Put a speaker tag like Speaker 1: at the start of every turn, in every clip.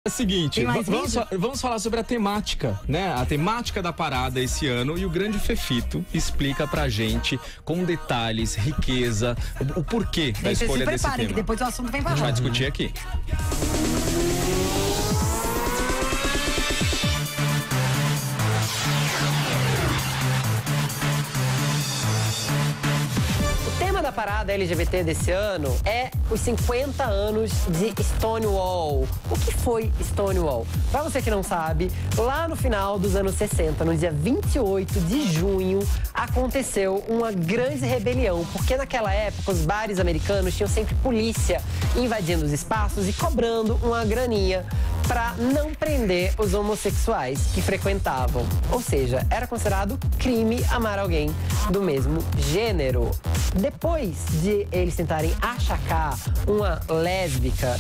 Speaker 1: É o seguinte, vamos falar sobre a temática, né? A temática da parada esse ano, e o grande Fefito explica pra gente com detalhes, riqueza, o porquê da escolha desse tema.
Speaker 2: Que depois o assunto vem pra
Speaker 1: A gente vai
Speaker 2: roda.
Speaker 1: discutir aqui.
Speaker 3: A parada LGBT desse ano é os 50 anos de Stonewall. O que foi Stonewall? Pra você que não sabe, lá no final dos anos 60, no dia 28 de junho, aconteceu uma grande rebelião, porque naquela época os bares americanos tinham sempre polícia invadindo os espaços e cobrando uma graninha para não prender os homossexuais que frequentavam. Ou seja, era considerado crime amar alguém do mesmo gênero. Depois de eles tentarem achacar uma lésbica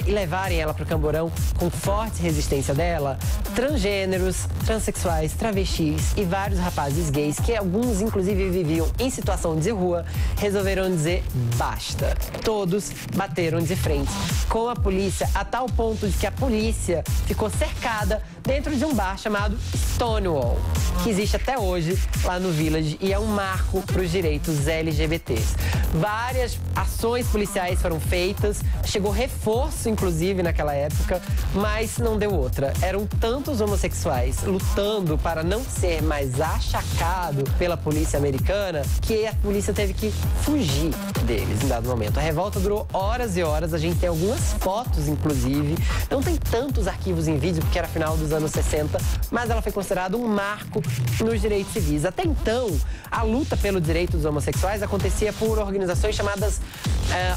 Speaker 3: e levarem ela para o camburão com forte resistência dela, transgêneros, transexuais, travestis e vários rapazes gays, que alguns inclusive viviam em situação de rua, resolveram dizer basta. Todos bateram de frente com a polícia, a tal ponto de que a polícia ficou cercada dentro de um bar chamado Stonewall, que existe até hoje lá no Village e é um marco para os direitos LGBTs. Várias ações policiais foram feitas, chegou reforço inclusive naquela época, mas não deu outra. Eram tantos homossexuais lutando para não ser mais achacado pela polícia americana que a polícia teve que fugir deles em dado momento. A revolta durou horas e horas, a gente tem algumas fotos inclusive, não tem tantos arquivos em vídeo porque era final dos anos 60, mas ela foi considerada um marco nos direitos civis. Até então, a luta pelo direito dos homossexuais acontecia por organizações chamadas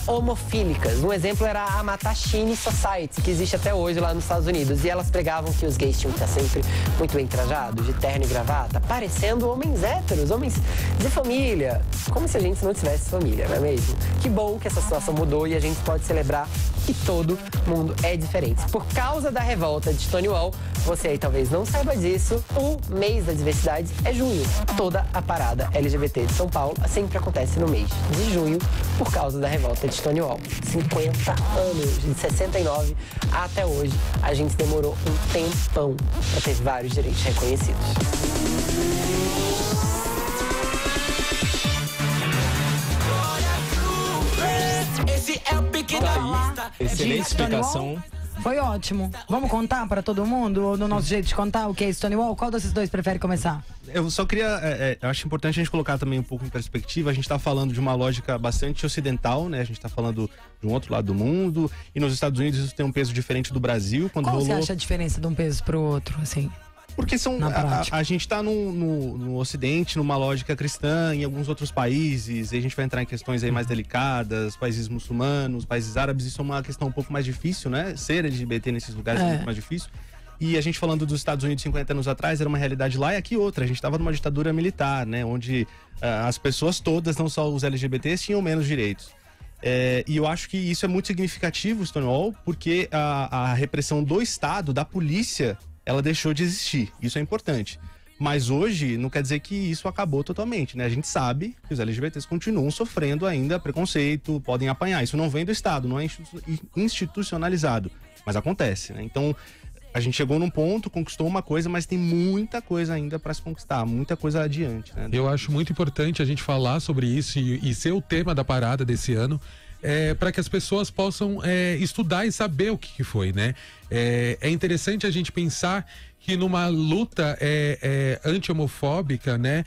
Speaker 3: homofílicas. Um exemplo era a Mattachine Society, que existe até hoje lá nos Estados Unidos. E elas pregavam que os gays tinham que estar sempre muito bem trajados, de terno e gravata, parecendo homens héteros, homens de família. Como se a gente não tivesse família, não é mesmo? Que bom que essa situação mudou e a gente pode celebrar que todo mundo é diferente. Por causa da revolta de Stonewall, você aí talvez não saiba disso, o mês da diversidade é junho. Toda a parada LGBT de São Paulo sempre acontece no mês de junho por causa da revolta de Stonewall. 50 anos, de 69 até hoje, a gente demorou um tempão para ter vários direitos reconhecidos.
Speaker 1: Excelente explicação.
Speaker 2: Foi ótimo. Vamos contar para todo mundo, no nosso jeito de contar, o que é Stonewall? Qual desses dois prefere começar?
Speaker 4: Eu só queria, eu acho importante a gente colocar também um pouco em perspectiva. A gente está falando de uma lógica bastante ocidental, né? A gente está falando de um outro lado do mundo, e nos Estados Unidos isso tem um peso diferente do Brasil.
Speaker 2: Qual você acha a diferença de um peso para o outro, assim?
Speaker 4: Porque a gente está no Ocidente, numa lógica cristã, em alguns outros países, e a gente vai entrar em questões aí mais delicadas, países muçulmanos, países árabes, isso é uma questão um pouco mais difícil, né? Ser LGBT nesses lugares é muito mais difícil. E a gente falando dos Estados Unidos 50 anos atrás, era uma realidade lá, e aqui outra. A gente estava numa ditadura militar, né? Onde as pessoas todas, não só os LGBTs, tinham menos direitos. E eu acho que isso é muito significativo, Stonewall, porque a repressão do Estado, da polícia, ela deixou de existir. Isso é importante. Mas hoje não quer dizer que isso acabou totalmente, né? A gente sabe que os LGBTs continuam sofrendo ainda preconceito, podem apanhar. Isso não vem do Estado, não é institucionalizado, mas acontece, né? Então, a gente chegou num ponto, conquistou uma coisa, mas tem muita coisa ainda para se conquistar, muita coisa adiante, né? Eu acho muito importante a gente falar sobre isso e ser o tema da parada desse ano. Para que as pessoas possam estudar e saber o que foi, né? É interessante a gente pensar que numa luta anti-homofóbica, né?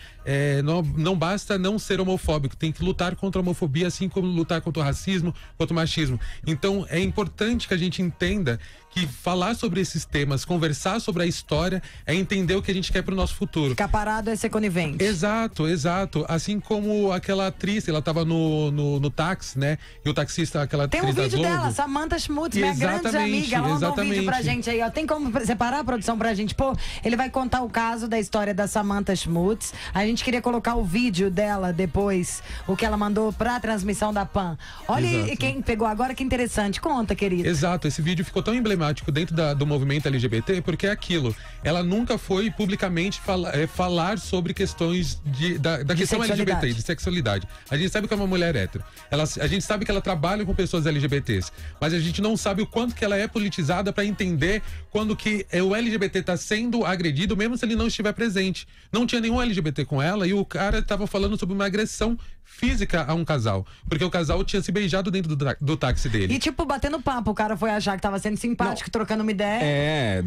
Speaker 4: Não basta não ser homofóbico, tem que lutar contra a homofobia, assim como lutar contra o racismo, contra o machismo. Então, é importante que a gente entenda que falar sobre esses temas, conversar sobre a história, é entender o que a gente quer pro nosso futuro.
Speaker 2: Ficar parado é ser conivente.
Speaker 4: Exato, exato. Assim como aquela atriz, ela tava no táxi, né? E o taxista, aquela atriz da Globo.
Speaker 2: Tem um vídeo dela, Samantha Schmutz, minha grande amiga. Ela mandou um vídeo pra gente aí, ó. Tem como separar a produção pra gente? Pô, ele vai contar o caso da história da Samantha Schmutz. A gente queria colocar o vídeo dela depois, o que ela mandou pra transmissão da PAN. Olha quem pegou agora, que interessante. Conta, querido.
Speaker 4: Exato, esse vídeo ficou tão emblemático dentro do movimento LGBT, porque é aquilo. Ela nunca foi publicamente falar sobre questões da questão LGBT, de sexualidade. A gente sabe que é uma mulher hétero. A gente sabe que ela trabalha com pessoas LGBTs, mas a gente não sabe o quanto que ela é politizada
Speaker 5: para entender quando que o LGBT tá sendo agredido, mesmo se ele não estiver presente. Não tinha nenhum LGBT com ela e o cara tava falando sobre uma agressão física a um casal. Porque o casal tinha se beijado dentro do táxi dele.
Speaker 2: E tipo, batendo papo, o cara foi achar que tava sendo simpático, trocando uma ideia.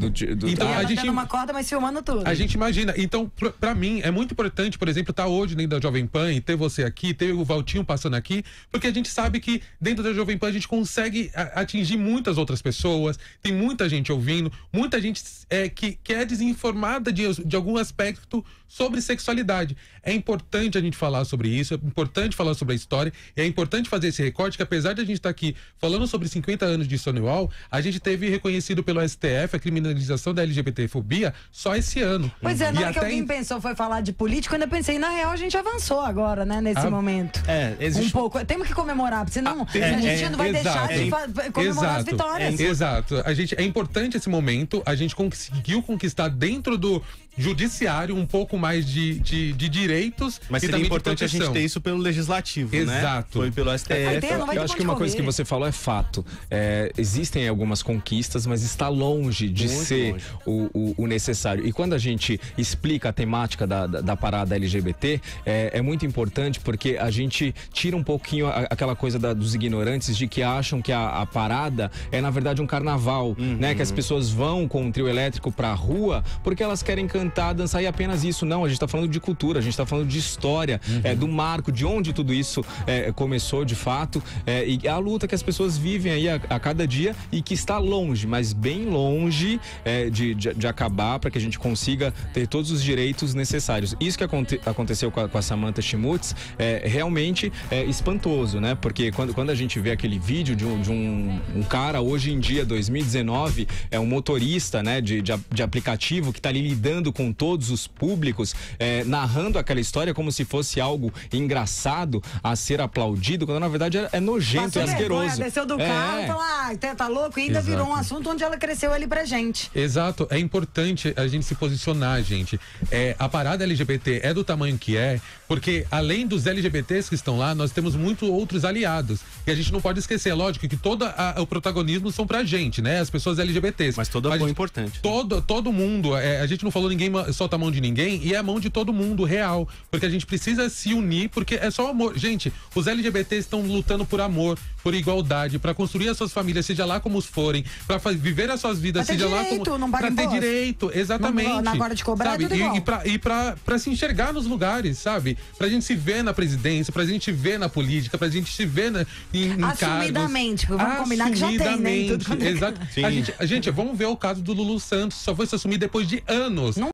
Speaker 5: Então,
Speaker 2: a gente uma corda, mas filmando tudo.
Speaker 5: A gente imagina. Então, pra mim, é muito importante, por exemplo, estar hoje dentro da Jovem Pan e ter você aqui, ter o Valtinho passando aqui, porque a gente sabe que dentro da Jovem Pan a gente consegue atingir muitas outras pessoas, tem muita gente ouvindo, muita gente que é desinformada de algum aspecto sobre sexualidade. É importante a gente falar sobre isso, é importante falar sobre a história, e é importante fazer esse recorte que, apesar de a gente estar aqui falando sobre 50 anos de Stonewall, a gente teve reconhecido pelo STF a criminalização da LGBTfobia só esse ano.
Speaker 2: Pois é, na hora que alguém pensou foi falar de político, eu ainda pensei, na real a gente avançou agora, né, nesse momento.
Speaker 4: Existe...
Speaker 2: Um pouco, temos que comemorar, porque senão a gente não vai deixar de comemorar as vitórias.
Speaker 5: Exato. É importante esse momento, a gente conseguiu conquistar dentro do judiciário um pouco mais de direitos.
Speaker 4: Mas seria importante a gente ter isso pelo legislativo,
Speaker 5: né?
Speaker 4: Foi pelo STF.
Speaker 1: Eu acho que uma coisa que você falou é fato. Existem algumas conquistas, mas está longe de ser o necessário. E quando a gente explica a temática da parada LGBT, é muito importante porque a gente tira um pouquinho aquela coisa dos ignorantes de que acham que a parada é, na verdade, um carnaval, né? Que as pessoas vão com um trio elétrico pra rua porque elas querem cantar, dançar e apenas isso. Não, a gente tá falando de cultura, a gente tá falando de história, do marco, de onde tudo isso começou de fato, e a luta que as pessoas vivem aí a cada dia e que está longe, mas bem longe de acabar, para que a gente consiga ter todos os direitos necessários. Isso que aconteceu com a Samantha Schmutz realmente é espantoso, né? Porque quando a gente vê aquele vídeo de um cara, hoje em dia, 2019, um motorista, né, de aplicativo que tá ali lidando com todos os públicos, narrando aquela história como se fosse algo engraçado a ser aplaudido, quando na verdade é nojento e asqueroso.
Speaker 2: Desceu do carro e falou, tá louco, e ainda virou um assunto onde ela cresceu ali pra gente.
Speaker 5: Exato, é importante a gente se posicionar, gente. A parada LGBT é do tamanho que é, porque além dos LGBTs que estão lá, nós temos muitos outros aliados. E a gente não pode esquecer, lógico, que todo o protagonismo são pra gente, né? As pessoas LGBTs.
Speaker 4: Mas todo apoio é importante.
Speaker 5: Todo mundo, a gente não falou ninguém solta a mão de ninguém, e é a mão de todo mundo real. Porque a gente precisa se unir, porque é só amor. Gente, os LGBTs estão lutando por amor, por igualdade, pra construir as suas famílias, seja lá como viver viver as suas vidas, seja
Speaker 2: direito,
Speaker 5: lá como.
Speaker 2: Pra
Speaker 5: ter direito, exatamente.
Speaker 2: Na hora de cobrar,
Speaker 5: sabe? E pra se enxergar nos lugares, sabe? Pra gente se ver na presidência, pra gente se ver na política, pra gente se ver em
Speaker 2: assumidamente,
Speaker 5: cargos.
Speaker 2: Vamos combinar que já tem, né?
Speaker 5: Exato. Gente, vamos ver o caso do Lulu Santos, só foi se assumir depois de anos.